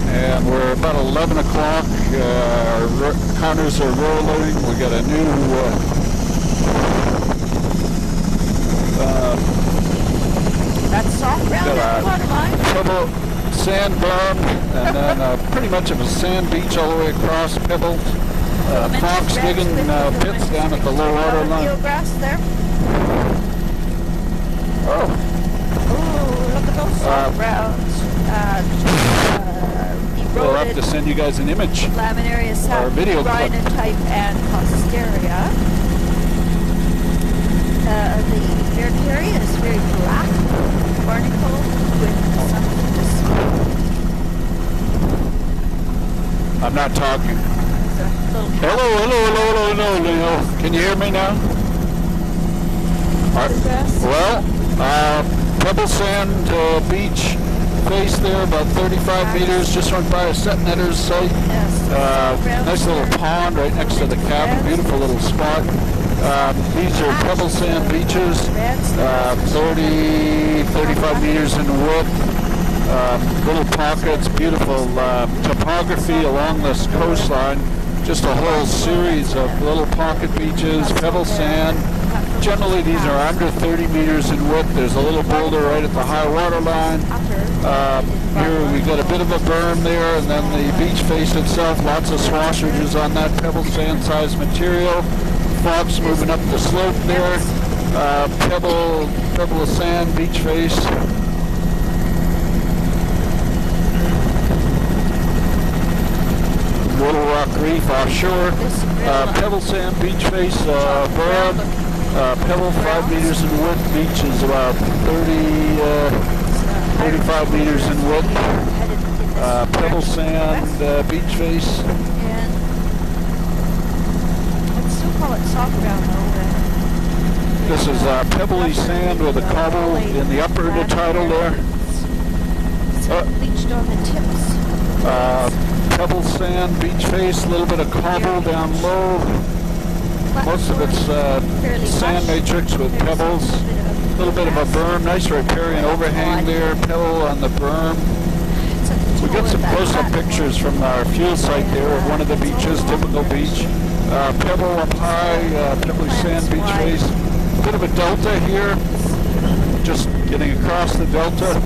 And we're about 11 o'clock. Our counters are rolling. We got a new that's soft ground at the waterline. Pebble sand berm, and then pretty much of a sand beach all the way across. Pebbles. Fox digging pits down at the low water line. Grass there. Oh. Ooh, look at those soft grounds. We'll have to send you guys an image. Laminaria sap, type, and Costeria. The Vercaria is very black, barnacle with some I'm not talking. Hello. Can you hear me now? Well, pebble sand beach face there, about 35 meters. Just went by a set netter's site. Nice little pond right next to the cabin. Beautiful little spot. These are pebble sand beaches, 35 meters in width. Little pockets, beautiful topography along this coastline. Just a whole series of little pocket beaches, pebble sand. Generally, these are under 30 meters in width. There's a little boulder right at the high water line. Here we got a bit of a berm there, and then the beach face itself. Lots of swashages on that pebble sand size material. Fox moving up the slope there. Pebble sand beach face. Little Rock Reef offshore, pebble sand beach face, berm, pebble 5 meters in width, beach is about 35 meters in width, pebble sand beach face. Let's still call it soft ground though. This is pebbly sand with a cobble in the upper intertidal there. Bleached on the tips. Pebble sand, beach face, a little bit of cobble down low. Most of it's sand matrix with pebbles. A little bit of a berm, nice riparian overhang there, pebble on the berm. We got some close-up pictures from our fuel site there of one of the beaches, typical beach. Pebble up high, pebbly sand beach face. A bit of a delta here, just getting across the delta.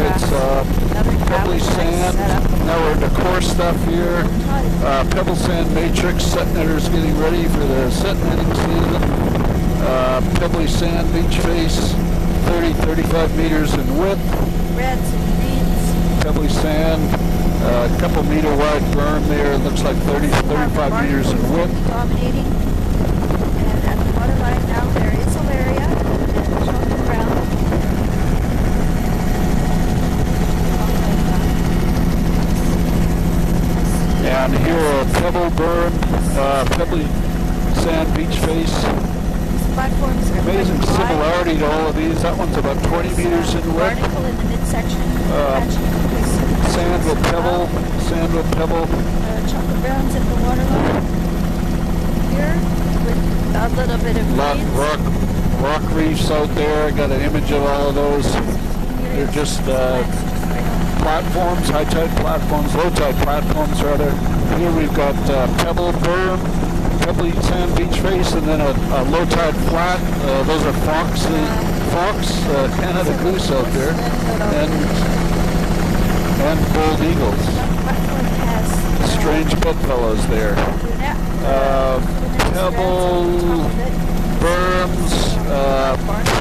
It's pebbly sand. Now we're into coarse stuff here. Pebble sand matrix. Set netters getting ready for the set netting season. Pebbly sand beach face, 30-35 meters in width. Reds and greens. Pebbly sand, a couple meter wide berm there. Looks like 30-35 meters in width. Dominating. And at the waterline now there is Alaria and chocolate brown. And here a pebble berm, pebbly sand beach face. Amazing similarity to all of these. That one's about 20 meters in width. Barnacle in the midsection. Sand with pebble, sand with pebble. Chocolate browns at the waterline. Here with a little bit of greens. Rock reefs out there. I got an image of all of those. They're just platforms, high tide platforms, low tide platforms rather. Here we've got pebble berm, pebbly sand beach face, and then a low tide flat. Those are fox, Canada goose out there, and bald eagles. Strange bedfellows there. Pebble berms,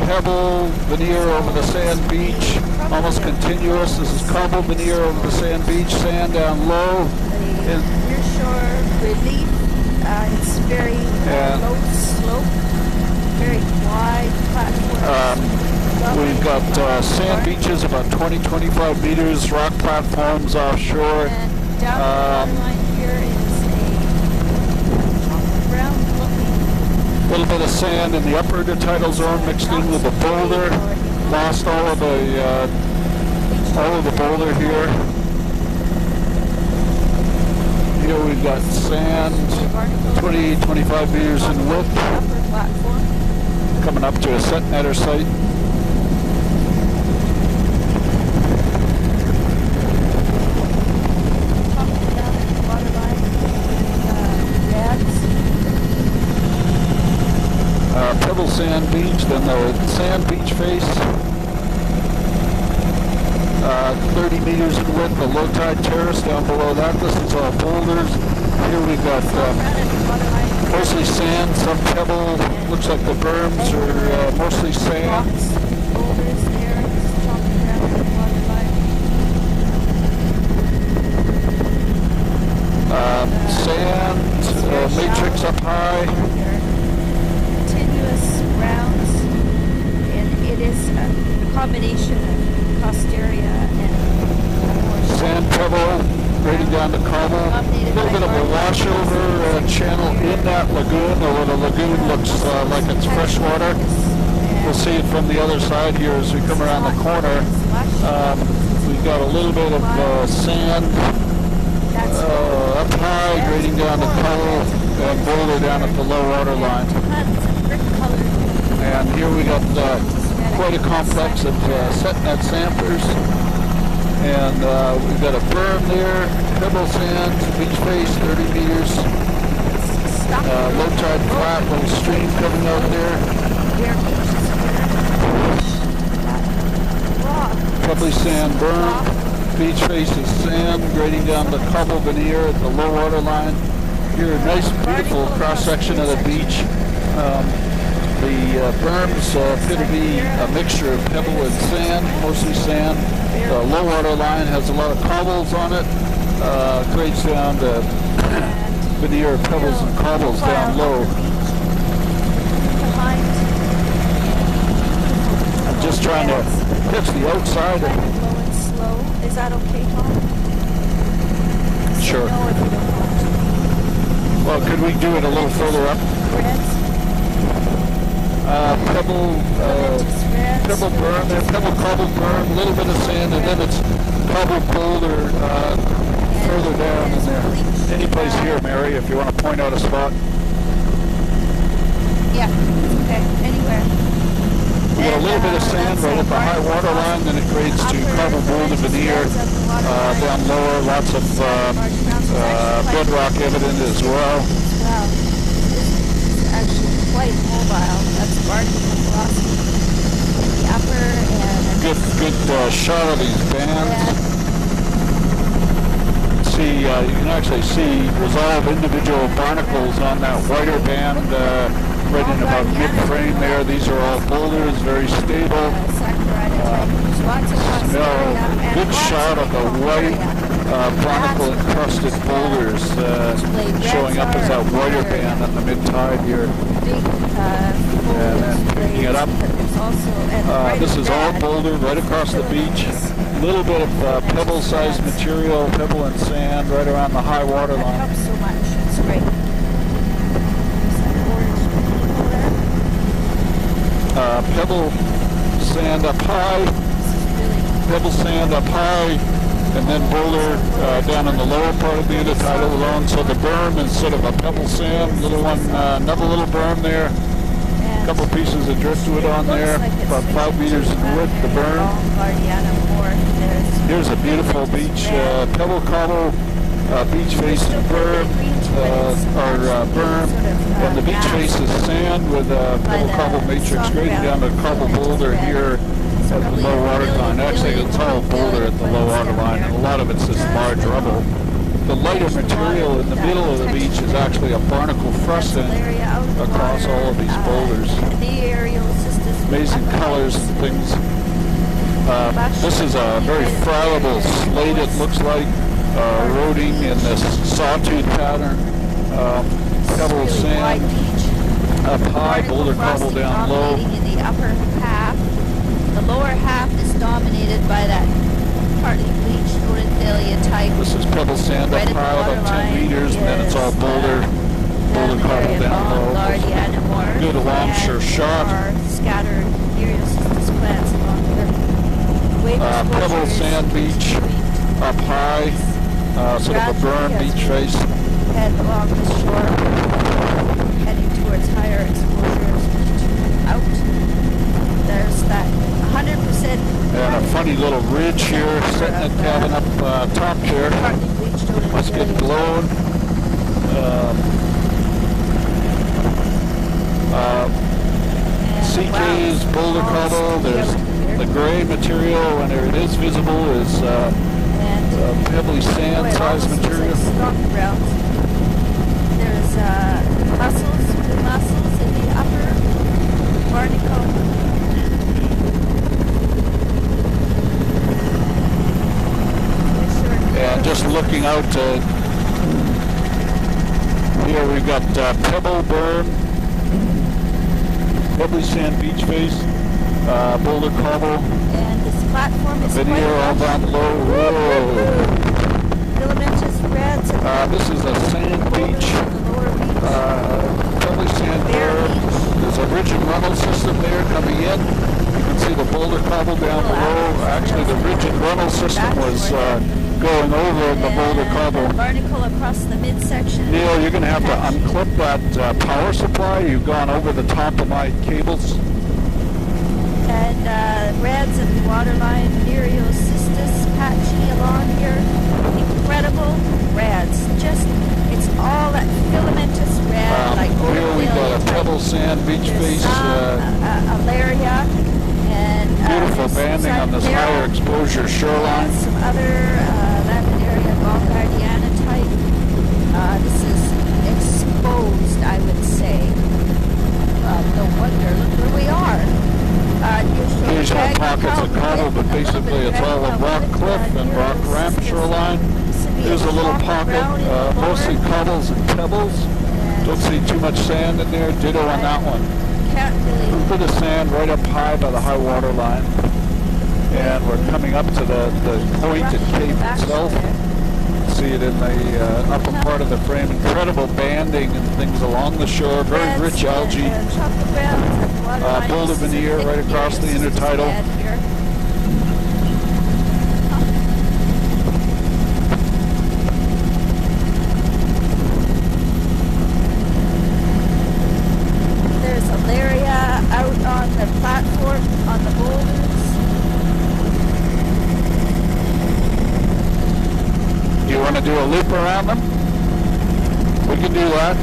pebble veneer over the sand beach, almost continuous. This is cobble veneer over the sand beach, sand down low. Near shore relief. It's very low slope, very wide platform. We've got sand beaches about 20-25 meters, rock platforms offshore. And down the line here is a brown looking. A little bit of sand in the upper intertidal zone mixed in with the boulder. Lost all of the boulder here. Here we've got sand, 20-25 meters in width, coming up to a set netter site. beach, then the sand beach face. 30 meters in width, the low tide terrace down below that. This is all boulders. Here we've got mostly sand, some pebble. Looks like the berms are mostly sand. Boulders there, chopping down the water line. Sand, matrix up high. Continuous rounds, and it is a combination of Costeria and Sand pebble, grading down to cobble. A little bit of a washover channel in that lagoon, although the lagoon looks like it's fresh water. We'll see it from the other side here as we come around the corner. We've got a little bit of sand up high, grading down to cobble, and boulder down at the low water line. And here we got quite a complex of set net samplers. And we've got a berm there, pebble sand, beach face, 30 meters. Low tide flat, little stream coming out there. Pebbly sand berm, beach face is sand, grading down the cobble veneer at the low water line. Here, a nice, beautiful cross section of the beach. The berms appear to be a mixture of pebble and sand, mostly sand. The low water line has a lot of cobbles on it. Grades down to veneer of pebbles and cobbles down low. I'm just trying to catch the outside. Low and slow. Is that okay, Tom? Sure. Well, could we do it a little further up? Pebble berm, pebble cobble berm, a little bit of sand, and then it's cobble boulder further down in there. Any place here, Mary, if you want to point out a spot. Yeah, okay, anywhere. We got a little bit of sand right at the high water line, then it grades to cobble boulder veneer down lower, lots of bedrock evident as well. Wow, this is actually quite mobile. That's Barton velocity. The upper and good shot of these bands. See, you can actually see resolve individual barnacles on that whiter band right in about mid-frame there. These are all boulders, very stable. Good shot of the white barnacle encrusted boulders showing up as that whiter band on the mid-tide here. And then picking it up. This is all boulder right across the beach. A little bit of pebble-sized material, pebble and sand right around the high water line. That helps so much. It's great. Pebble sand up high, pebble sand up high, and then boulder down in the lower part of the intertidal zone. So the berm is sort of a pebble sand, little one, another little berm there. A couple pieces of driftwood on there, about 5 meters in width, the berm. Here's a beautiful beach, pebble cobble, beach face berm, berm, and the beach face is sand with a pebble cobble matrix grading down to cobble boulder here at the low water line. Actually, it's all boulder at the low water line, and a lot of it's this large rubble. The lighter material in the middle of the beach is actually a barnacle frusting across all of these boulders. Amazing colors and things. This is a very friable slate, it looks like, eroding in this sawtooth pattern. Pebble sand up high, boulder cobble down low. In the upper half. The lower half is dominated by that partly bleached Odenthalia type. This is pebble sand up high, about 10 meters, and then it's all boulder cobble down low. Good along-shore shot. Scattered Myriocystis plants along the pebble sand beach up high, sort of a berm beach face. Head along the shore, heading towards higher exposures out. There's that 100%. And a funny little ridge here, setting it cabin up top there. Must get blown. CK's boulder cobble. There's the gray material, when it is visible, is pebbly sand size material. There's mussels in the upper barnacle. And just looking out here, we've got pebble berm, pebbly sand beach face, boulder cobble. And this platform is Veneer all down below. Whoa. Filamentous reds. This is a sand beach. Pebbly sand berm. There's a ridge and runnel system there coming in. You can see the boulder cobble down below. Actually, the ridge and runnel system was going over the boulder cobble. Barnacle across the midsection. Neil, you're going to have to unclip that power supply. You've gone over the top of my cables. And reds and waterline, Myriocystis patchy along here. Incredible reds. Just, it's all that filamentous red, like here we've got a pebble sand beach face. Alaria. And beautiful banding on this higher exposure shoreline. Some other laminaria Gongardiana type. This is exposed, I would say. No wonder. Look where we are. Here's our pockets of cobble, but basically it's all a rock cliff and rock ramp shoreline. There's a little pocket, mostly cobbles and pebbles. Don't see too much sand in there. Ditto on that one. A bit of sand right up high by the high water line. And we're coming up to the point and cape itself. See it in the upper part of the frame. Incredible banding and things along the shore. Very rich algae. Boulder veneer right across the intertidal. There's Alaria out on the platform on the boulders. You want to do a loop around them? We can do that.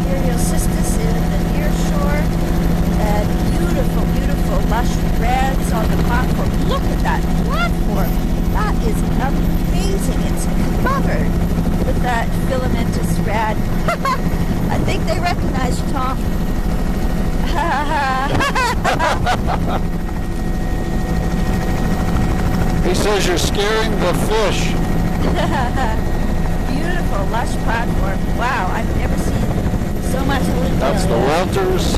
Myriocystis in the near shore. And beautiful, beautiful lush reds on the platform. Look at that platform. That is amazing. It's covered with that filamentous red. I think they recognize you, Tom. He says you're scaring the fish. Beautiful, lush platform. Wow, I've never seen so much wood. That's the Walters.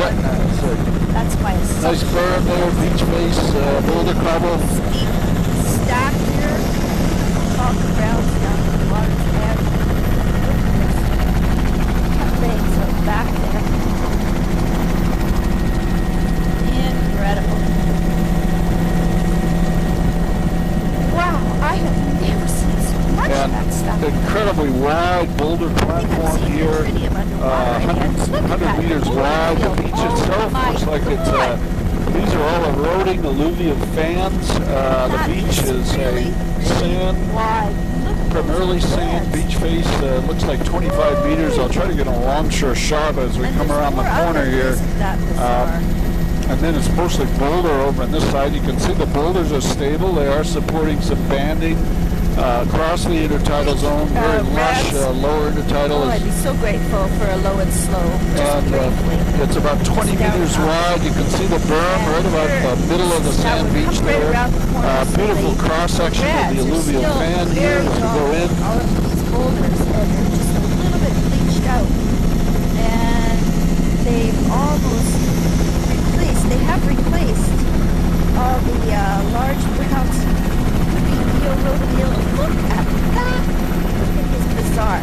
That's my nice berm there, beach face, boulder cobble. Steep stack here. Talk around down the water's edge. Things are back there. Incredible. Wow, I have never seen so much of that stuff. Incredibly wide boulder platform here, 100 meters wide. The beach itself looks like it's, these are all eroding alluvial fans. The beach is a sand, primarily sand beach face. Looks like 25 meters. I'll try to get a longshore shot as we come around the corner here. And then it's mostly boulder over on this side. You can see the boulders are stable. They are supporting some banding across the intertidal zone. Very lush lower intertidal. Oh, I'd be so grateful for a low and slow. And it's about 20 meters wide. You can see the berm right about the middle of the sand beach there. Beautiful cross section of the alluvial fan here as you go in. All of these boulders, and they're just a little bit bleached out. And they've almost they have replaced all the large browns. Could be Neorotomia. Look at that! It is bizarre.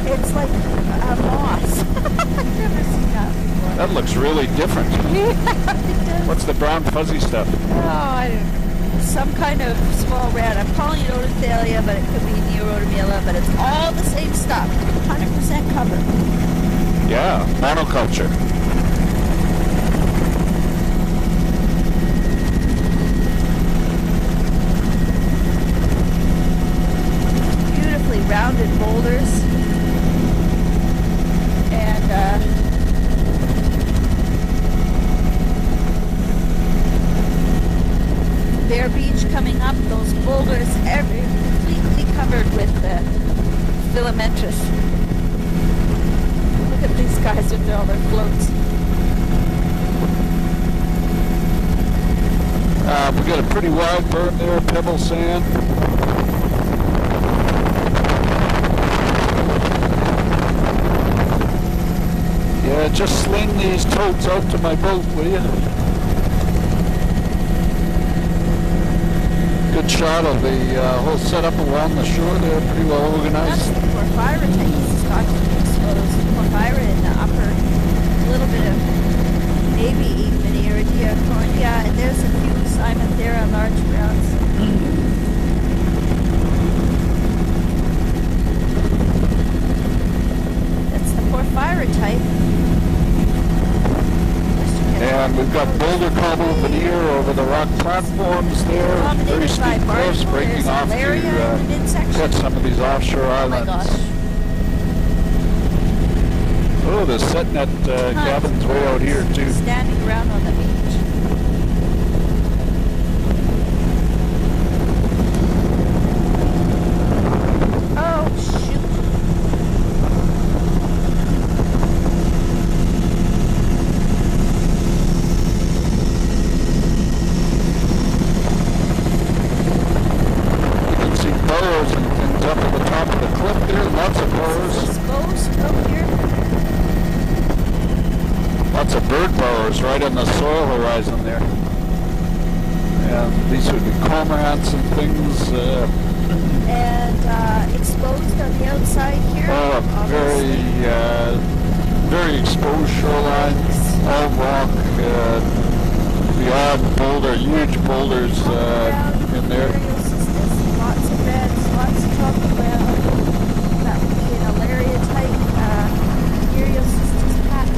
It's like a moss. I've never seen that before. That looks really different. Yeah, it does. What's the brown fuzzy stuff? Oh, I don't know. Some kind of small red. I'm calling it Otothalia, but it could be Neurotomia, but it's all the same stuff. 100% cover. Yeah, monoculture. Beautifully rounded boulders. And We got a pretty wide berm there, pebble sand. Yeah, just sling these totes out to my boat, will you? Good shot of the whole setup along the shore there, pretty well organized. That's the porphyra tank. It's got to be exposed. Porphyra in the upper, a little bit of maybe even Iridiacornia, and there's a few Simonthera large browns. That's the porphyra type. And we've got boulder cobble veneer over the rock platforms there. Very steep cliffs breaking off to catch some of these offshore islands. Oh, the set net cabin's way out here too. Standing around on the beach. Oh, shoot. You can see burrows and things up at the top of the cliff there. Lots of burrows. Exposed out here. Lots of bird burrows right on the soil horizon there. And these would be cormorants and things. And exposed on the outside here. Very exposed shoreline, all rock, the odd boulder, huge boulders in there. Lots of beds, lots of chocolate brown. That would be an Alaria type Iriocystis patch.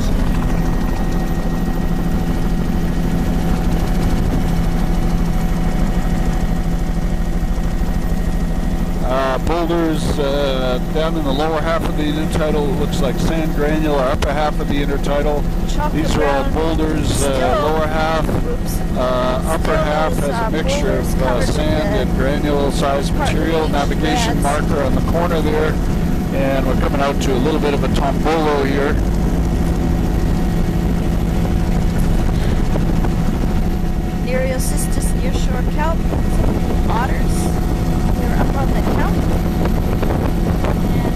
Boulders down in the lower half of the intertidal, looks like sand granular, upper half of the intertidal. These are all boulders, lower half. Upper half has a mixture of sand and granule sized material. Navigation marker on the corner there. And we're coming out to a little bit of a tombolo here. Iriocystis nearshore kelp, otters. They're up on the kelp.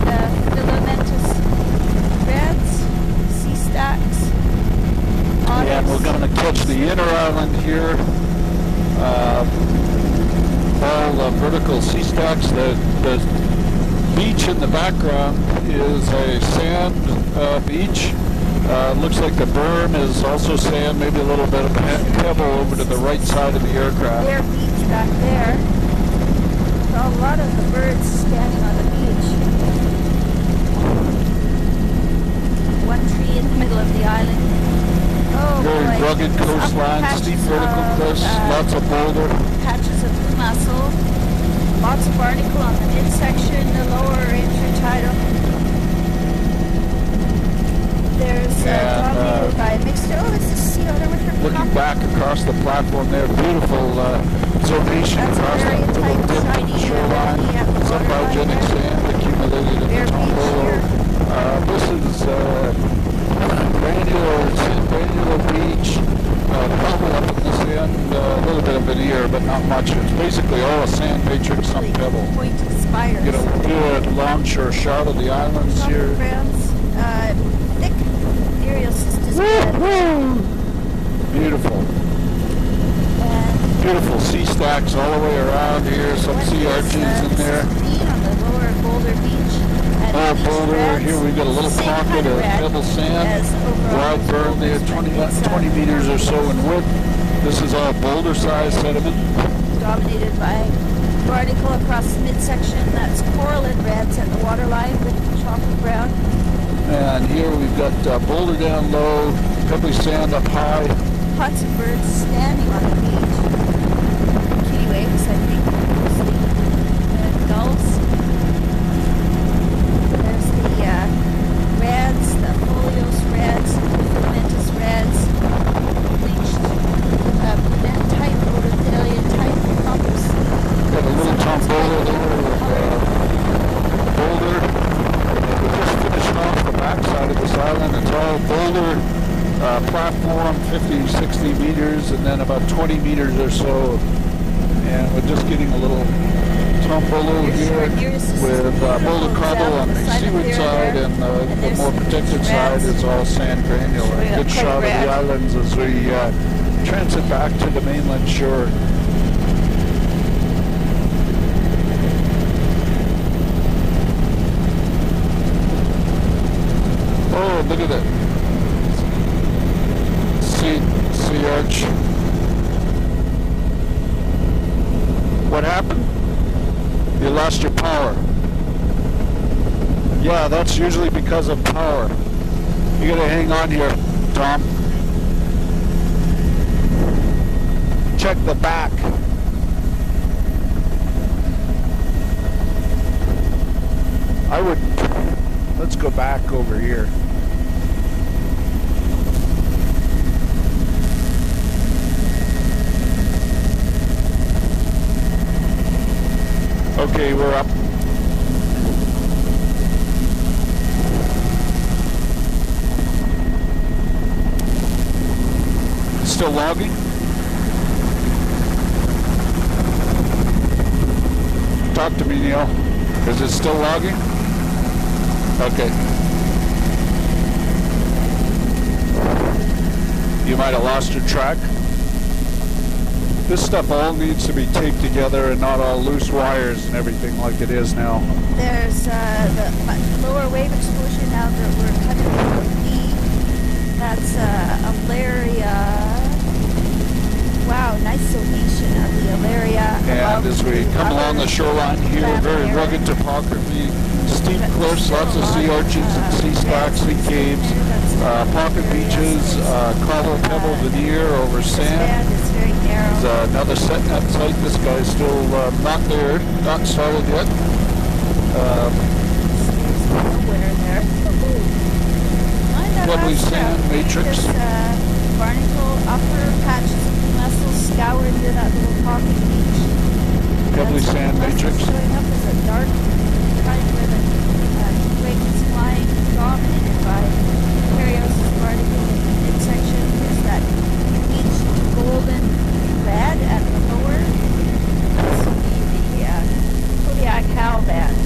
And filamentous reds, sea stacks, otters. And we're going to catch the inner island here. All vertical sea stacks. The beach in the background is a sand beach. Looks like the berm is also sand, maybe a little bit of pebble over to the right side of the aircraft. Their beach back there. A lot of the birds standing on the beach. One tree in the middle of the island. Oh, very boy. rugged coastline, steep vertical cliffs, lots of boulder. Patches of blue mussel. Lots of barnacle on the midsection, the lower intertidal. There's dominated by a mixed. Oh, this is sea otter with her looking back across the platform there, beautiful zonation across the little dip of the shoreline. Some biogenic sand accumulated in the tombolo. This is granular beach. Bubble up in the sand, a little bit of veneer, but not much. It's basically all a sand matrix, some pebble. Get a good longshore shot of the islands here. Thick Iriocystis. Beautiful. Beautiful sea stacks all the way around here. Some sea arches in there. On the lower Boulder Beach. Oh, Boulder. Here we've got a little pocket of pebble sand. Wide berm there, 20 meters or so in width. This is all boulder-sized sediment. Dominated by barnacle across the midsection. That's corallid reds at the waterline with chocolate brown. And here we've got boulder down low, pebbly sand up high. Lots of birds standing on the beach. Kittiwakes, I think, mostly. And gulls. There's the reds, the foliose reds, filamentous reds, bleached brunette type, rhododendron type, compass. Got a little tombolo there with boulder. We're just finishing off the backside of this island. It's all boulder platform, 50, 60 meters, and then about 20 meters or so. And we're just getting a little tumble here with boulder cobble on the seaward side, and the more protected side is all sand granular. A good shot of the islands as we transit back to the mainland shore. Oh, look at that. Sea arch. What happened? You lost your power. Yeah, that's usually because of power. You gotta hang on here, Tom. Check the back. I would, let's go back over here. Okay, we're up. Still logging? Talk to me, Neil. Is it still logging? Okay. You might have lost your track. This stuff all needs to be taped together and not all loose wires and everything like it is now. There's the lower wave exposure now that we're cutting the B. That's Alaria. Wow, nice zonation of the Alaria. And as we come along the shoreline here, very rugged topography, steep cliffs, lots of sea arches and sea stacks, sea caves, pocket beaches, cobble, pebble, veneer over sand. There's another set net site. This guy's still not there, not started yet. Lovely sand matrix. Barnacle upper patches of the vessel scoured into that little pocket beach. Lovely sand matrix. Showing up as a dark kind where the wake is flying, dominated by Periosis barnacle in the midsection. There's that beach golden red at the lower. This will be the Kodiak Hal band.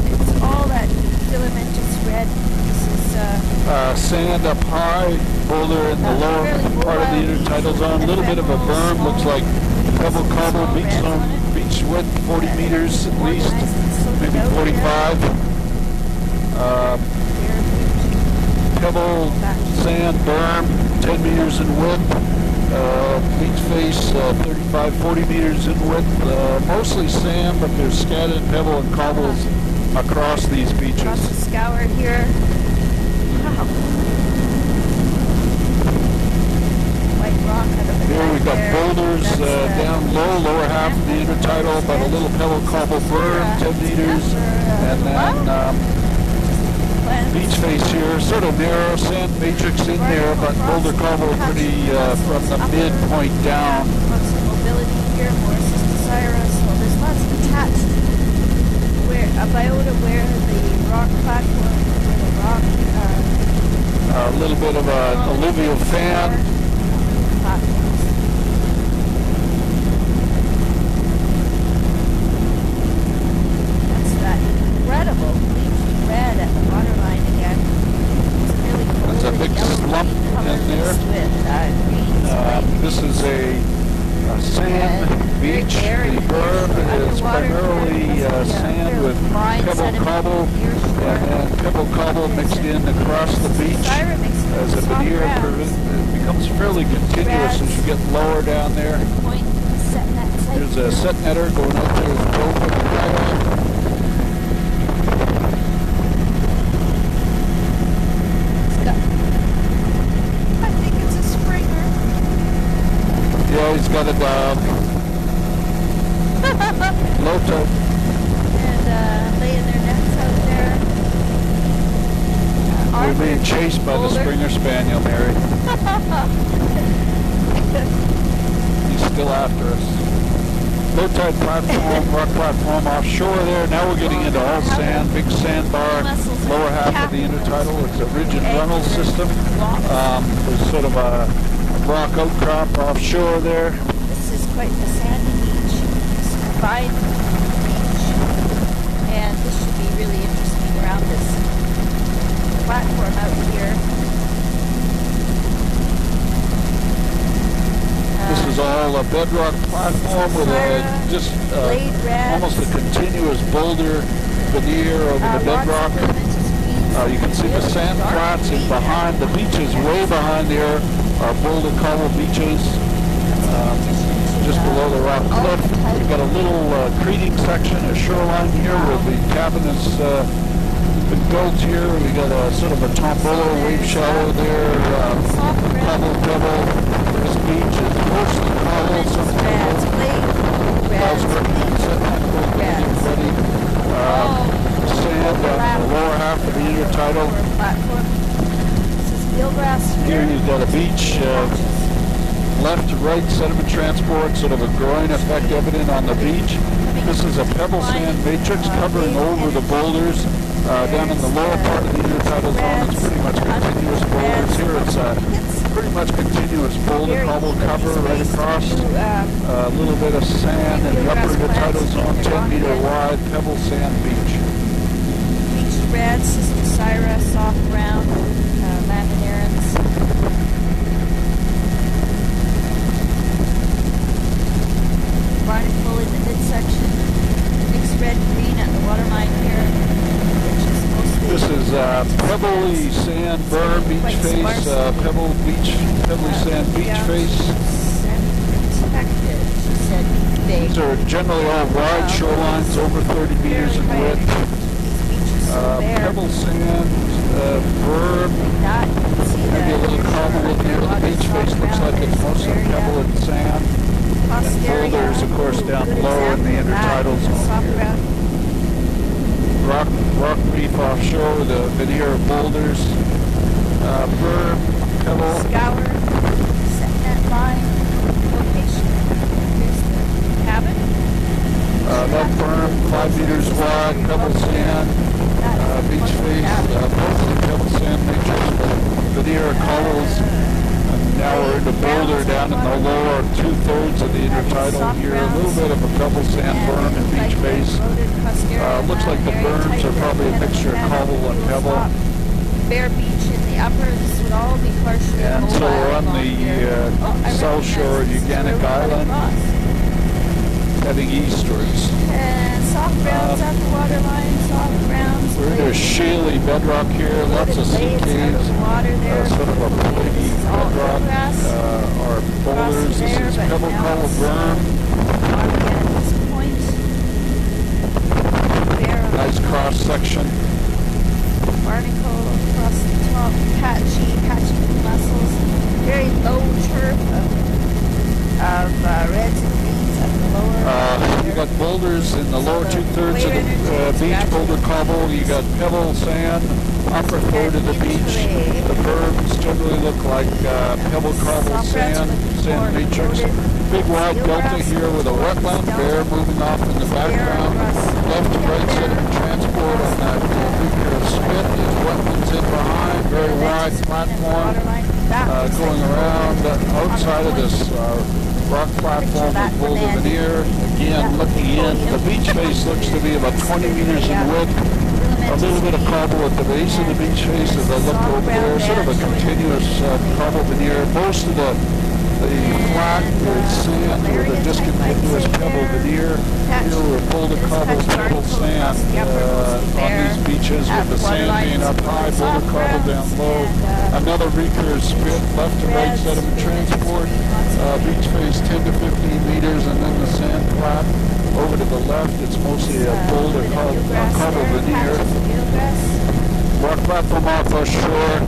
It's all that filamentous red. This is sand up high, boulder in the lower part of the intertidal zone. A little bit of a berm, looks like pebble cobble, beach zone, beach width 40 meters at least, maybe 45. Pebble, sand, berm, 10 meters in width. Beach face 35, 40 meters in width. Mostly sand, but there's scattered pebble and cobbles across these beaches. Across the scour here. Wow. White rock out of the Here we got there. boulders down low, lower half of the intertidal, but a little pebble cobble berm, 10 meters, and then beach face here, sort of narrow, sand matrix in there, but boulder cobble pretty from the midpoint down. Lots of mobility here, more cystocyrus, so there's lots of attached where a biota where the rock platform, where the rock a little bit of an alluvial fan. Platforms. That's that incredible bleachy red at the waterline again. It's really cool. That's a big lump in there. This is a sand beach. The berm is primarily sand with pebble cobble, and pebble cobble mixed in across the beach. As a veneer, it becomes fairly continuous as you get lower down there. There's a set netter going out there with a boat with a kayak. I think it's a springer. Yeah, he's got a dog. Loto. And laying their nets out there. We're being chased by the Springer Spaniel, Mary. He's still after us. low tide platform, rock platform offshore there. Now we're getting into all sand, big sandbar, lower half of the intertidal. It's a rigid runnel system. There's sort of a rock outcrop offshore there. This is quite the sandy beach. It's a fine beach. And this should be really interesting around this platform out here. This is all a bedrock platform with just almost a continuous boulder veneer over the bedrock. You can see the sand flats in behind. The beaches way behind there are boulder cobble beaches. Just below the rock cliff. We've got a little creating section, a shoreline here where the cabin has been built here. We got a sort of a tombolo wave shallow there, cobble pebble. This beach is mostly cobble, some pebble. Sand on the lower half of the intertidal. Here you've got a beach, left to right sediment transport, sort of a groin effect evident on the beach. This is a pebble sand matrix covering over the boulders. Down in the lower part of the intertidal zone, it's pretty much continuous boulders. Here it's pretty much continuous boulder cobble cover right across. A little bit of sand in the upper intertidal zone, 10-meter wide pebble sand beach. Beach red, Cystosira, soft brown, laminarans. Barnacle in the midsection. Mixed red-green at the waterline here. This is pebbly sand berm beach face, pebbly sand beach face. These are generally all wide shorelines, over 30 meters in width. Pebble sand, berm, maybe a little cobble looking at the beach face. Looks like it's mostly pebble and sand. And boulders, of course, down below in the intertidal zone here. Rock reef offshore with a veneer of boulders, berm, pebble. Scour, set net line, location. Here's the cabin. That berm, 5 meters wide, pebble sand, beach face, mostly pebble sand matrix, veneer cobbles. Now we're into boulder down in the lower 2/3 of the intertidal here. A little bit of a pebble sand berm and beach face. Looks like the berms are probably a mixture of cobble and pebble. Bare beach in the upper. This would all be partially and so we're on the south shore of Uganic Island, heading eastwards. And soft browns at the waterline, soft browns. We're in a shaly bedrock here, lots of sea caves, sort of a plaguey bedrock, or boulders. This is pebble cobble berm. Nice cross section. Barnacle across the top, patchy mussels. Very low turf of reds and greens at the lower. You got boulders in the lower 2/3 of the beach, boulder cobble. You got pebble sand, upper third of the beach. The berms generally look like pebble cobble sand matrix. Big wide delta here with a wetland, bear moving off in the background. Left to right sediment transport on that big curve spit. There's wetlands in behind, very wide platform going around outside of this rock platform with boulder veneer. Again, looking in, the beach face looks to be about 20 meters in width. A little bit of cobble at the base of the beach face as I look over there. Sort of a continuous cobble veneer. Most of the flat is sand with a discontinuous pebble veneer. Here we're boulder cobble, pebble sand on these beaches with the sand being up high, boulder cobble down low. Another recurve spit, left to right sediment transport. Beach face 10 to 15 meters, and then the sand flat over to the left. It's mostly a boulder cobble veneer. Rock platform off our shore.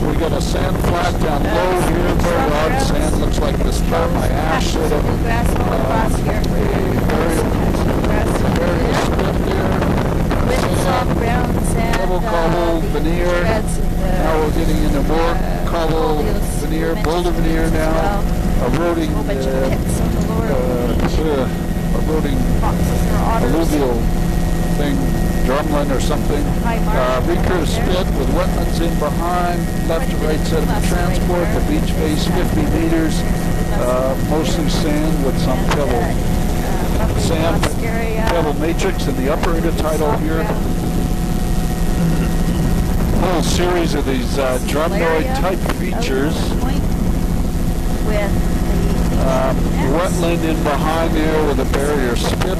We got a sand flat down low here. Very odd sand. Looks like this cat my ash sort of. Very split there. Pebble cobble veneer. Now we're getting into more cobble veneer, boulder veneer now. Eroding eroding Foxes or otters. alluvial thing, drumlin or something. Recurve spit with wetlands in behind, left to right set of transport, the beach face 50 meters, mostly sand with some pebble. Sand, pebble matrix in the upper intertidal here. Whole series of these drumnoid type features. Wetland in behind there with a barrier spit.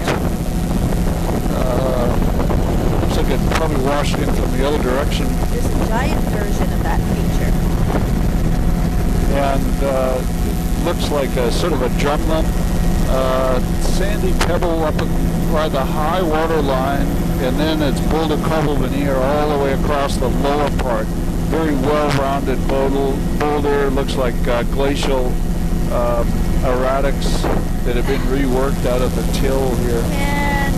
Looks like it probably washed in from the other direction. There's a giant version of that feature. And looks like a sort of a drumlin. Sandy pebble up by the high water line, and then it's boulder cobble veneer all the way across the lower part. Very well-rounded boulder. Looks like glacial erratics that have been reworked out of the till here. And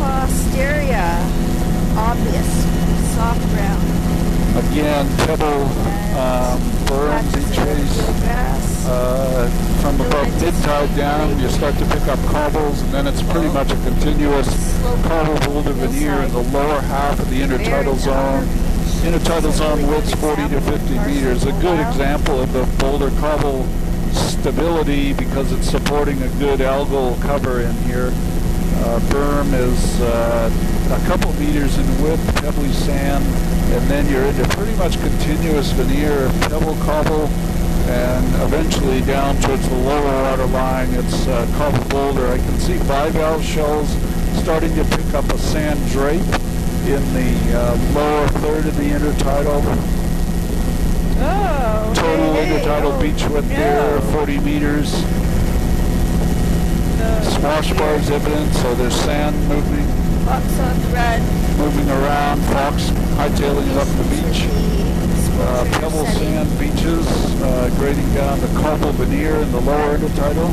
Costeria, obvious, soft ground. Again, pebble berms each face. From about mid-tide down, you start to pick up cobbles, and then it's pretty much a continuous cobble boulder veneer in the lower half of the intertidal zone. Intertidal zone widths 40 to 50 meters. A good example of the boulder cobble stability because it's supporting a good algal cover in here. Berm is a couple meters in width, pebbly sand, and then you're into pretty much continuous veneer of pebble cobble, and eventually down towards the lower water line it's cobble boulder. I can see bivalve shells starting to pick up a sand drape in the lower third of the intertidal. Oh, Total intertidal beach width there, 40 meters. Swash bars evident, so there's sand moving. Fox on thread. Moving around, fox hightailing up the beach. Pebble sand beaches, grading down the cobble veneer in the lower intertidal.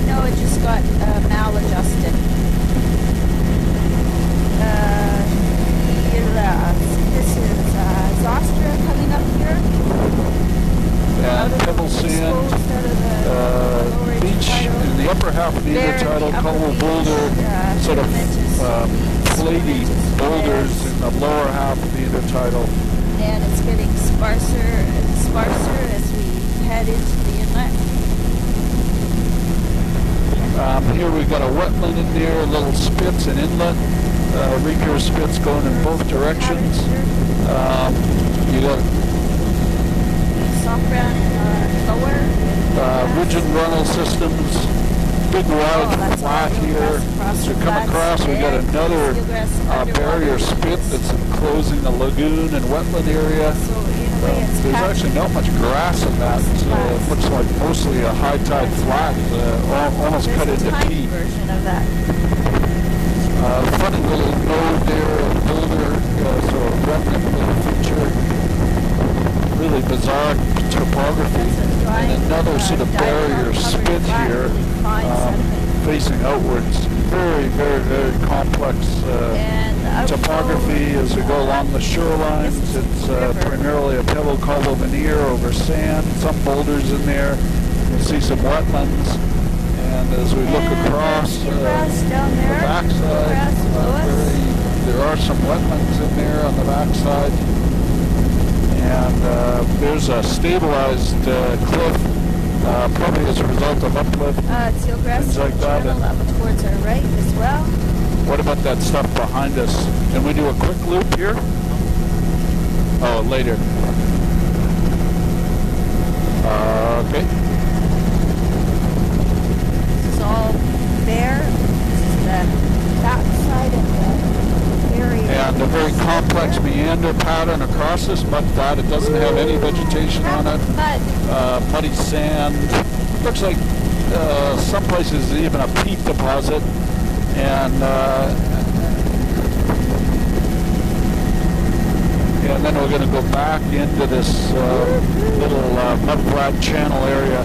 No, it just got maladjusted. This is Zostra coming up here. And pebble sand beach in the upper half of the intertidal, cobble boulder, sort of flaky boulders in the lower half of the intertidal. And it's getting sparser and sparser as we head into the inlet. Here we've got a wetland in there, little spits and inlet. Recurve spits going in both directions. You got soft ground lower. Rigid runnel systems, big wide flat here. As we come across, we got another barrier spit that's enclosing the lagoon and wetland area. There's actually not much grass in that. It looks like mostly a high tide flat, almost cut into peat. Funny little node there, a boulder, so a remnant little feature. Really bizarre topography. And another sort of barrier spit here, facing outwards. Very, very, very complex topography as we go along the shorelines. It's primarily a pebble cobble veneer over sand, some boulders in there. You'll see some wetlands. And as we look across the backside, there are some wetlands in there on the backside. And there's a stabilized cliff, probably as a result of uplift, things like that. Up towards our right as well. What about that stuff behind us? Can we do a quick loop here? Oh, later. Okay. All bare. This is the backside of the area. And a very complex meander pattern across this mud flat. It doesn't have any vegetation on it. Muddy sand. Looks like some places even a peat deposit. And then we're going to go back into this little mud flat channel area.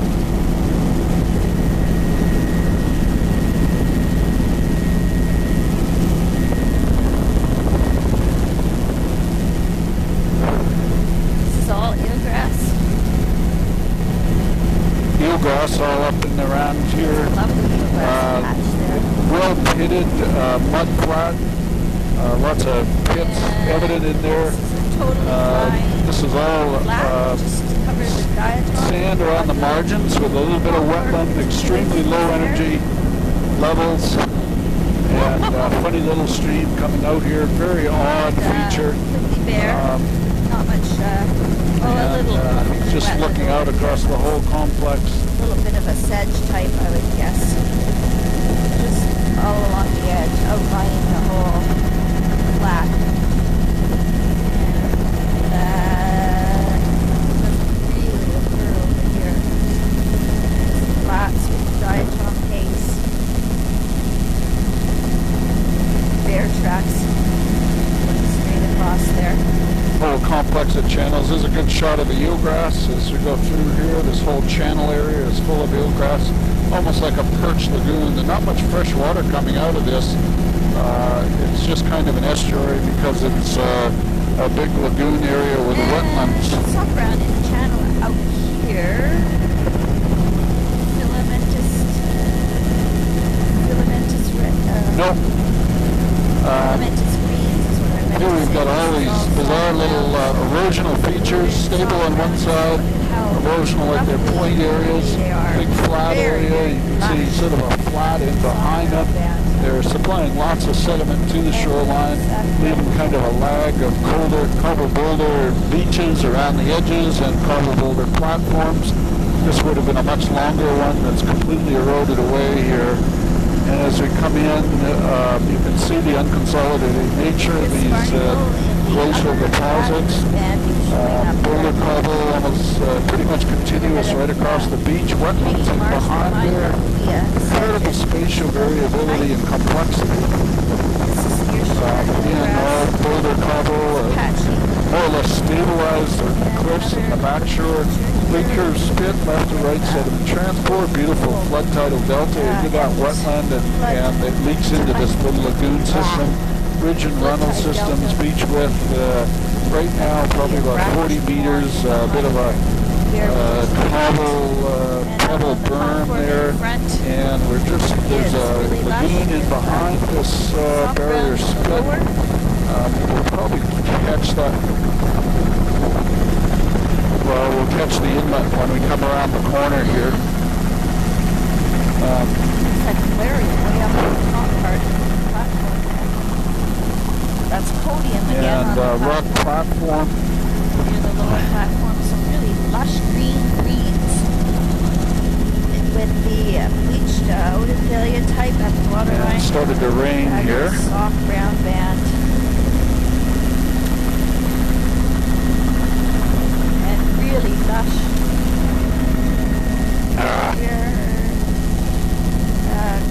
eelgrass all up and around here. Lovely eelgrass patch there. Well pitted mud flat. Lots of pits evident in there. Totally fine. This is all Just covered with diatom. sand around the margins with a little bit of wetland, extremely low energy levels, and funny little stream coming out here. Very odd feature. Completely bare. Not much. A little. Just wet, looking out across the whole complex. A little bit of a sedge type, I would guess. Just all along the edge, outlining the whole flat. Really occur over here. Flats with diatom haze. Bear tracks straight across there. Whole complex of channels. This is a good shot of the eelgrass as we go through here. This whole channel area is full of eelgrass, almost like a perch lagoon. There's not much fresh water coming out of this. It's just kind of an estuary because it's a big lagoon area with wetlands. Let's hop around in the channel out here. Filamentous red. Nope. Filamentous greens is what I meant. Here we've got all these bizarre little erosional features, stable on one side, erosional at their point areas, big flat area. You can see sort of a flat in behind them. They're supplying lots of sediment to the shoreline, leaving kind of a lag of cobble boulder beaches around the edges and cobble boulder platforms. This would have been a much longer one that's completely eroded away here. And as we come in, you can see the unconsolidated nature of these glacial deposits. Boulder cobble almost pretty much continuous right across the beach. Wetlands in behind there. Incredible spatial variability and complexity. Again, all boulder cobble, more or less stabilized the cliffs and the back shore. Lake curve spit, left to right sediment transport, beautiful flood tidal delta into that wetland, and it leaks into this little lagoon system. Ridge and runnel systems, beach width right now probably about 40 meters, a bit of a pebble berm there, and there's a lagoon in behind this barrier split. We'll probably catch that. Well, we'll catch the inlet when we come around the corner here. That's podium again. And rock platform. Near the lower platform, some really lush green greens with the bleached Odophilia type at the waterline. It started to rain here. Soft brown band. And really lush. Here,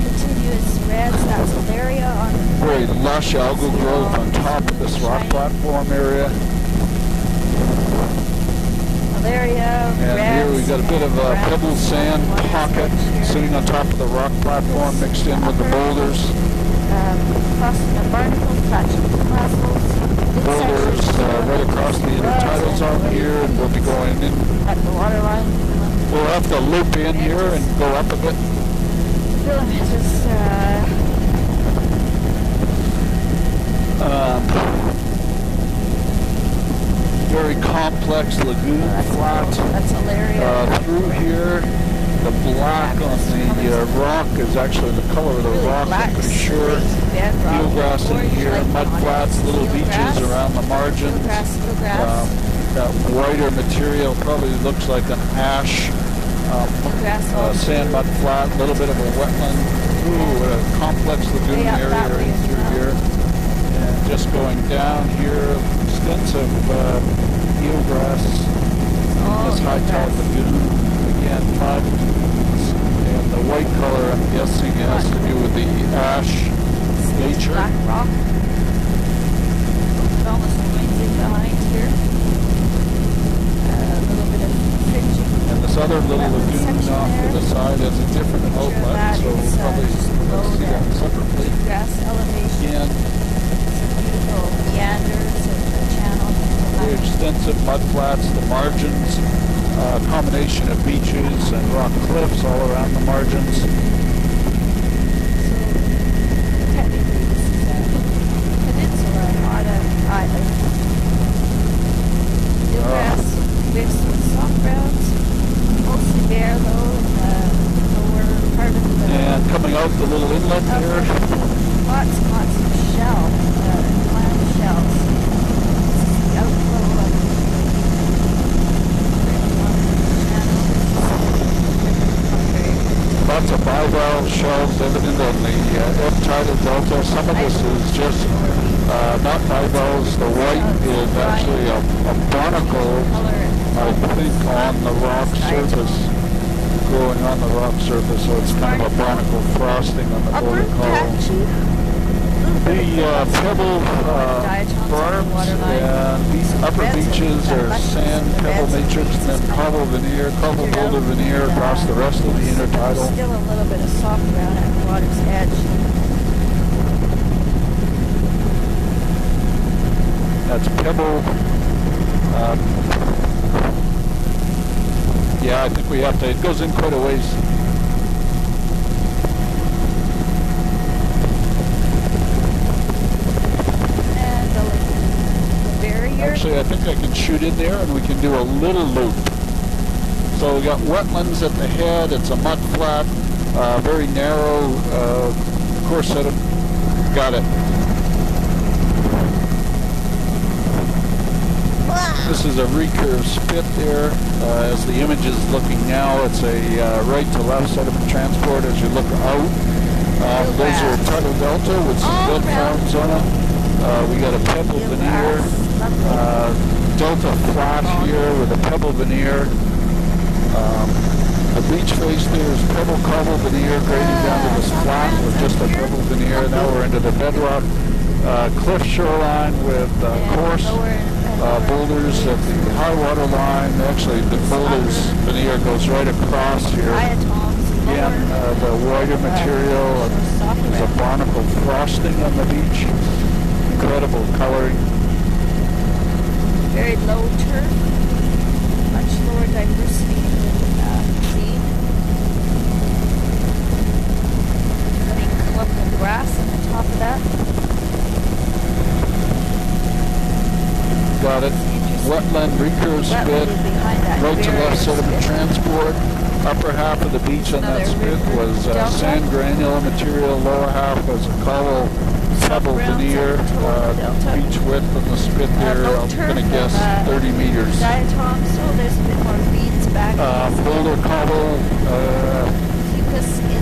continuous reds, that's Valeria on the very lush algal growth on top of this rock platform area. Valeria, and reds, here we've got a bit of a pebble sand pocket sitting on top of the rock platform mixed in with the boulders. Boulders right across the intertidal zone here, and we'll be going in. At the waterline. We'll have to loop in here and go up a bit. Very complex lagoon flat. That's hilarious. Through here, the black on the rock is actually the color of the rock, I'm pretty sure. Eelgrass in here, mud flats, little beaches around the margins. That whiter material probably looks like an ash. Sand mud flat, a little bit of a wetland. Ooh, a complex lagoon area right through here. And just going down here, extensive eelgrass in this high tide lagoon. Again, mud. And the white color, I'm guessing, has to do with the ash nature. Black rock. It's almost noisy behind here. A little bit of fringing. And this other little lagoon off to the side has a different outlet, so we'll probably see that separately. Grass elevation. Again, Some beautiful meanders of the channel. voyage extensive mud flats, the margins, combination of beaches and rock cliffs all around the margins. So technically this is a peninsula, not an island. Eelgrass mixed with soft grounds, mostly bare though in the lower part of the... And coming out the little inlet here. Lots and lots of shells, clam shells. This is the outflow of the channel. Lots of bivalve shells evident on the ebb tidal delta. Some of this is just not bivalves. The white is actually a barnacle, I think, on the rock surface, growing on the rock surface. So it's kind of a barnacle frosting on the border column. The pebble berms and these upper beaches are sand pebble matrix and then cobble boulder veneer across the rest of the intertidal. Still a little bit of soft ground at the water's edge. That's pebble. Yeah, I think we have to, it goes in quite a ways. Actually, I think I can shoot in there and we can do a little loop. So we got wetlands at the head. It's a mud flat, very narrow course setup. Got it. This is a recurve spit there. As the image is looking now, it's a right to left sediment transport as you look out. Those are tidal delta with some bed forms on it. We got a pebble veneer. Delta flat here with a pebble veneer. The beach face there is pebble cobble veneer grading down to this flat with just a pebble veneer. Now we're into the bedrock cliff shoreline with coarse boulders at the high water line. Actually, the boulders veneer goes right across here. Again, the whiter material is a barnacle frosting on the beach. Incredible coloring. Very low turf, much lower diversity than seed. Big clump of grass on the top of that. Got it. Wetland recurve spit, right to left sediment transport. Upper half of the beach on that spit was sand granular material. Lower half was a cobble pebble veneer. Beach width on the spit there, I'm going to guess 30 meters. Diatom, so there's a bit more reeds back. Boulder cobble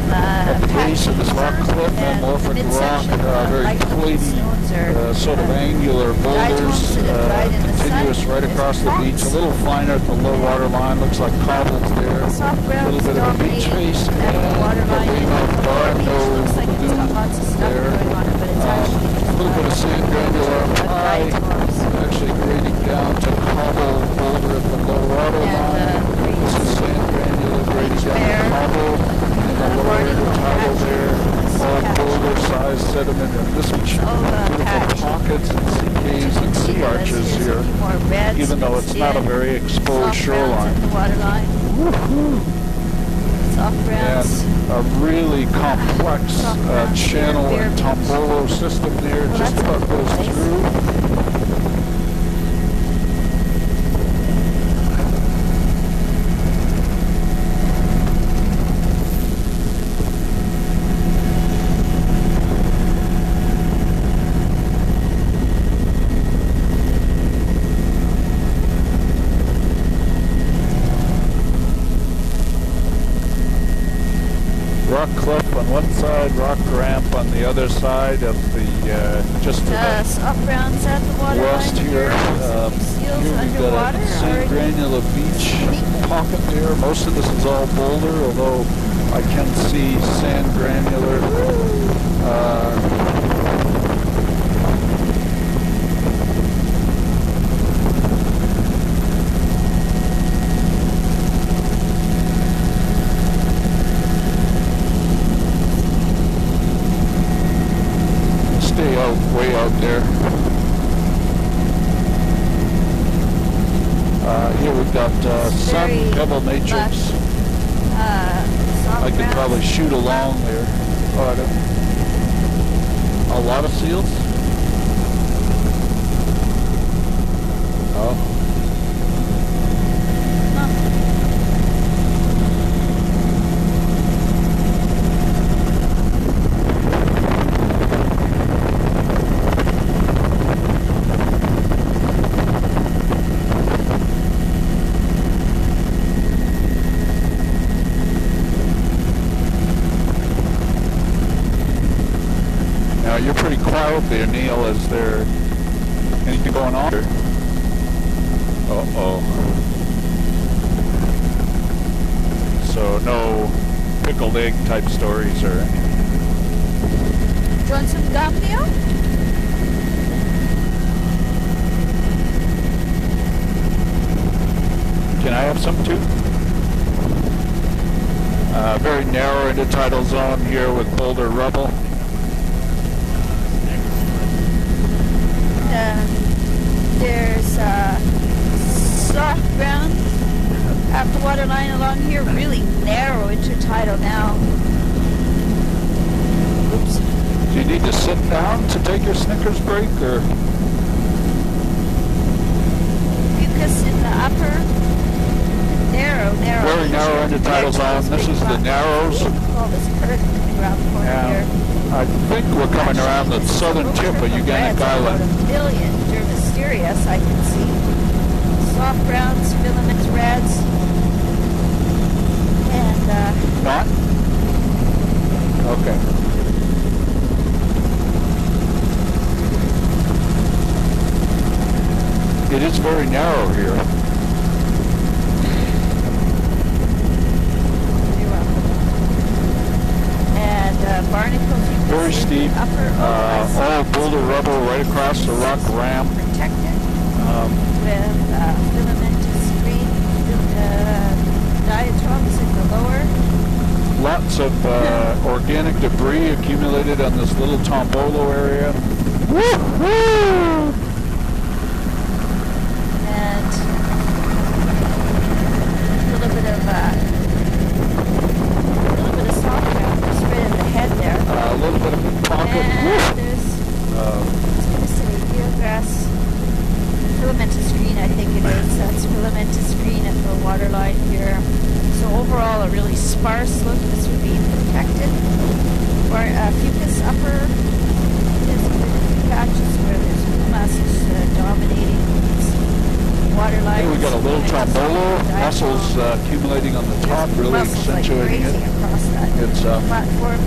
at the base of this rock cliff, metamorphic rock, very platy, sort of angular boulders, continuous right across the beach, a little finer at the low water line, looks like cobbles there, a little bit of a beach face, and a bar nose lagoon there, a little bit of sand granular up high, actually grading down to cobble boulder at the low water line. This is sand granular grading down to cobble. The lower tidal there, all boulder-sized sediment, and this beautiful pockets and sea caves and sea arches here, even though it's not a very exposed shoreline. And a really complex channel and tombolo system there, just about goes through. Rock cliff on one side, rock ramp on the other side of the just to the west here. Here we've got a sand granular beach pocket there. Most of this is all boulder, although I can see sand granular. Way out there. we've got sun very pebble matrix. lush, soft I could ground. probably shoot along there. A lot of seals? Oh. Now you're pretty quiet there, Neil. Is there anything going on? Uh-oh. So no pickled egg type stories or anything? Do you want some gum, Neil? Can I have some too? Very narrow intertidal zone here with boulder rubble. There's soft ground at the waterline along here, really narrow intertidal now. Oops. Do you need to sit down to take your Snickers break, or? Mucus in the upper, narrow. Very narrow intertidal zone. This is the narrows. All this current coming around the corner here. I think we're coming around the southern tip of Uganic Island. About 1 million Dermisterias I can see. Soft browns, filament reds, and Not? Okay. It is very narrow here. you're welcome. And barnacles, you can Very see steep. upper All boulder rubble right across the rock ramp. protected with filamentous screen diatrobes in the lower. Lots of organic debris accumulated on this little Tombolo area. Woo-hoo! And a little bit of soft ground just right in the head there. A little bit of a pocket. And there's, I was going to say, eelgrass, filamentous green, I think it is. That's filamentous green at the waterline here. So overall, a really sparse look. This would be protected. Or fucus upper is a few patches where there's mussels dominating these waterlines. Here we got a little Tombolo, mussels accumulating on the top, really accentuating it. Across that It's platform.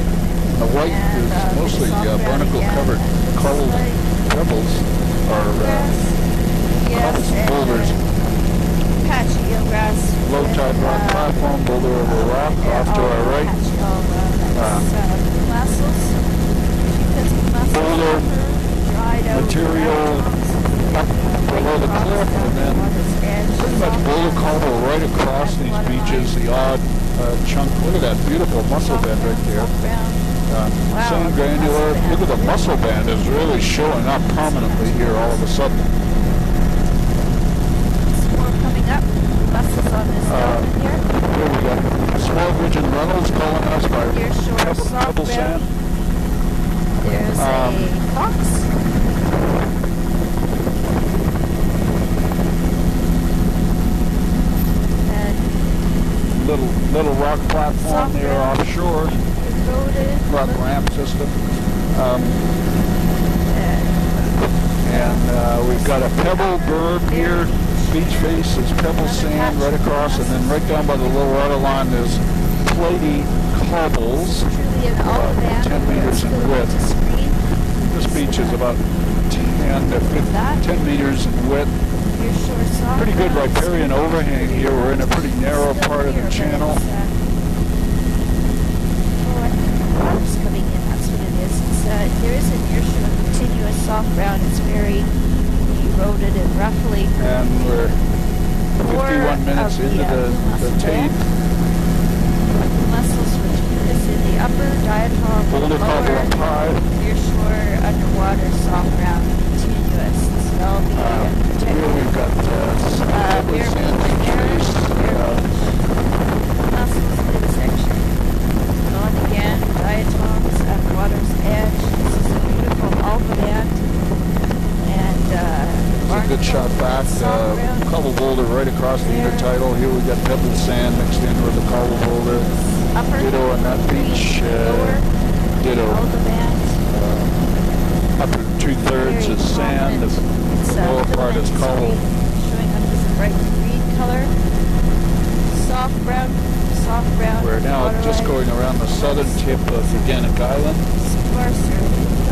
the white is mostly barnacle-covered cold pebbles or boulders. Patchy eelgrass. Low tide rock platform, boulder over rock, off to our right. Mussels. Boulder material up below the cliff, and then pretty much boulder cover right across these beaches. The odd chunk. Look at that beautiful mussel bed right there. Sand granular. Look at the mussel band is really showing up prominently here all of a sudden. More coming up. Mussels on this element here. Here we got small ridge and Reynolds calling us by pebble sand. There's a fox. And Little rock platform there offshore. Rock ramp system. And we've got a pebble berm here. Beach face is pebble sand right across, and then right down by the low water line there's platy cobbles, 10 meters in width. This beach is about 10 to 10 meters in width. Pretty good riparian overhang here. We're in a pretty narrow part of the channel. Water's coming in, that's what it is. There is a nearshore of continuous soft ground. It's very eroded and roughly. And we're 51 minutes into the tape. Mussels with is in the upper diatom, Boulder cobble up high. nearshore underwater soft ground continuous. So that'll be Here we've got we're sand brown. Cobble boulder right across the intertidal. Here we got pebbled sand mixed in with the cobble boulder. Upper. Ditto on that beach. Lower. Ditto. All the bands. Upper 2/3 is sand. The lower part is cobble. Showing up as a bright green color. Soft brown. We're now just going around the southern tip of Organic Island. Sparser.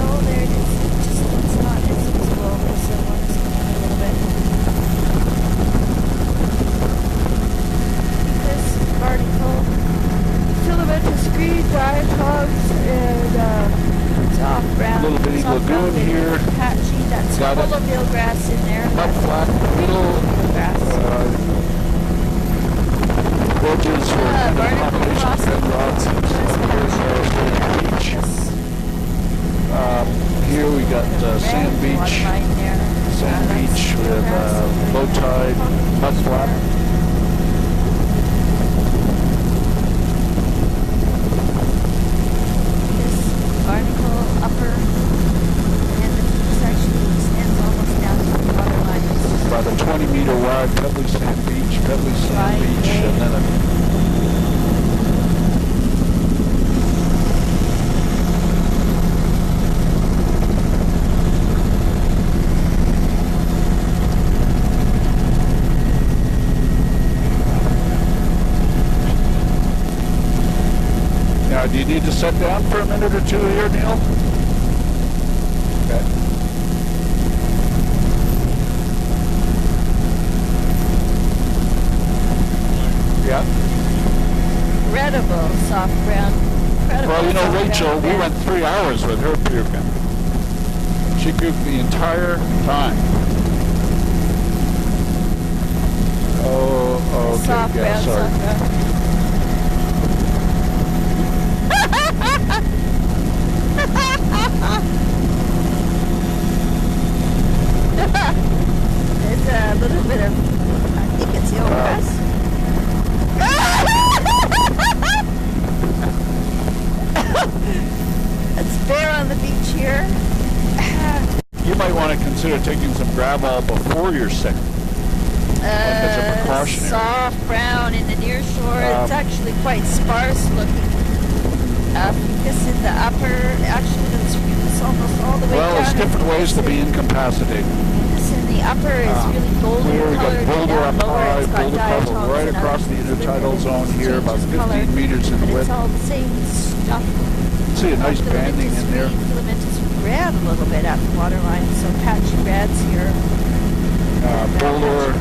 Oh, there it is. It's not as visible. This one is coming a little bit. This article, filamentous green diatoms and soft brown. Little bitty lagoon here. Patchy. That's full of eelgrass in there. Mud flat, little gorges for combination of bedrocks and beach. Here we got sand beach. Sand beach with low tide, mud flat. This barnacle upper, and this actually extends almost down to the water line. About a 20-meter wide pebbly sand beach, and then a Now, do you need to sit down for a minute or two here, Neil? Okay. Yeah. Incredible soft brown. Incredible. Well, you know, Rachel, we went 3 hours with her puking. She puked the entire time. Oh, okay, soft yeah, brown, sorry. soft brown. There's a little bit of, I think it's eelgrass. It's bare on the beach here. You might want to consider taking some gravel before you're sick. As a precautionary. Soft brown in the near shore. It's actually quite sparse looking. Fucus in the upper, actually that's fucus almost all the way down. Well, there's different ways to be incapacitated. Fucus in the upper is really golden Here we got colored. boulder up Down lower, high, it's got boulder cover diatoms right and across the intertidal zone here, about 15 meters in but width. it's all the same stuff. See a nice banding in there. Filamentous red a little bit at the water line, so patchy reds here. Boulder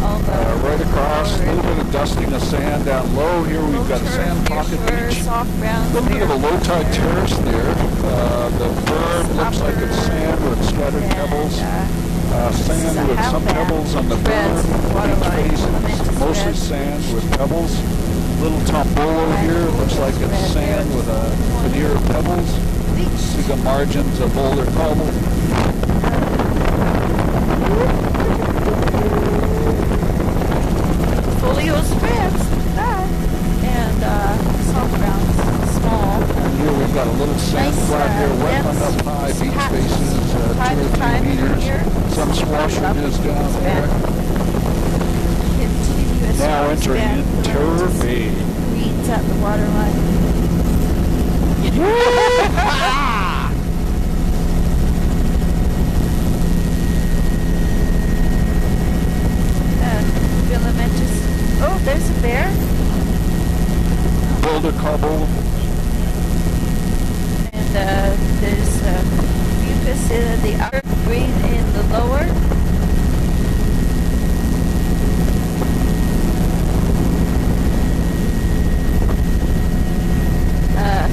right across, a little bit of dusting of sand down low. Here we've got a sand pocket beach. A little bit of a low tide terrace there. The berm looks like it's sand with scattered pebbles. Sand with some pebbles on the berm. Beach face is mostly sand with pebbles. Little tombolo here, looks like it's sand with a veneer of pebbles. See the margins of boulder cobble. Folio strips, look at that. And soft browns, small. And here we've got a little sand flat here, wetland up high, beach faces, 2 or 3 meters. Some swashing is down there. Now entering in Terror Bay. Weeds at the water line. Filamentous. Oh, there's a bear. Boulder cobble. And there's mucus in the upper, green in the lower.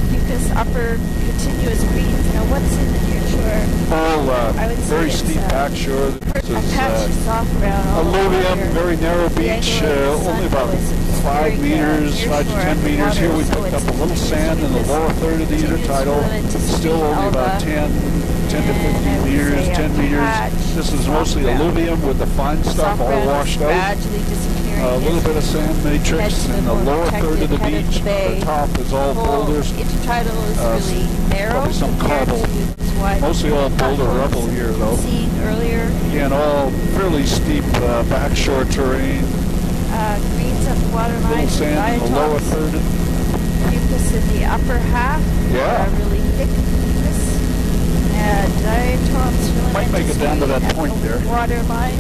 Fucus upper, continuous greens. Now what's in the near shore? Very steep back shore. This is soft brown. alluvium, very narrow beach, only about 5 meters, 5 to 10 meters. Here we picked up a little sand in the lower third of the intertidal. Still only about 10 to 15 meters, 10 meters. This is mostly alluvium with the fine stuff all washed out. A little bit of sand matrix in the lower third of the beach. The top is all boulders. Intertidal is really narrow. Probably some cobble. wide. Mostly all boulder platforms rubble here, though. Seeing earlier. Again, all fairly steep backshore terrain. Greens at the waterline. Little sand in the lower third. Mucus in the upper half. Yeah. Really thick mucus. And diatoms filamentous Might make it down to that at point the there. waterline.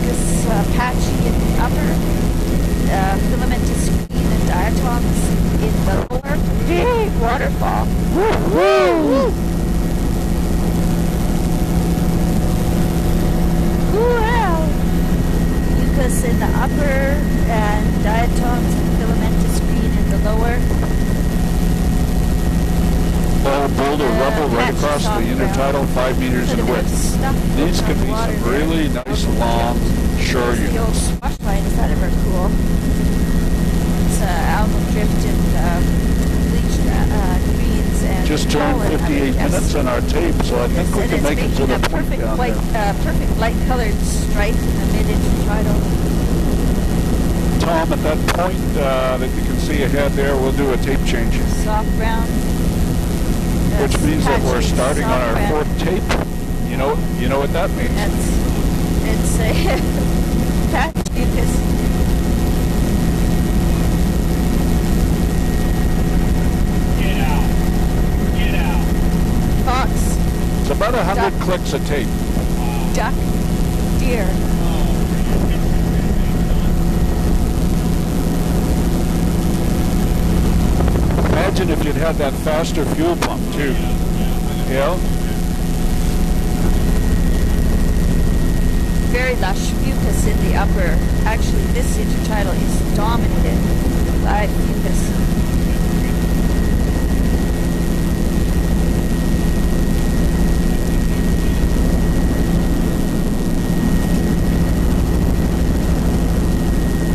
Mucus patchy in the upper. Filamentous green and diatoms in the lower. Big waterfall. Woo! Woo! Well, mucus in the upper and diatoms and filamentous green in the lower. All boulder rubble right across the intertidal, 5 meters in width. These can be some really nice long shore The old units. swash line, is that ever cool? It's algal drift and bleached greens and Just turned pollen, I would 58 guess. minutes on our tape, so I think we And can it's make it to making the a point perfect down white, there. perfect light-colored stripe in the mid-intertidal. Tom, at that point that you can see ahead there, we'll do a tape change, Soft brown. which That's means that we're patchy, starting on soft our brown. fourth tape. You know what that means. It's a patch mucus. Get out. Get out. Fox, It's about 100 Duck. clicks a tape. duck, deer. Imagine if you'd had that faster fuel pump too. Yeah? Very lush mucus in the upper. Actually, this intertidal is dominated by mucus.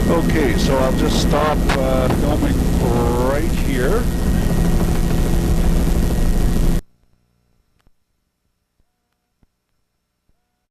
Okay, so I'll just stop filming right here.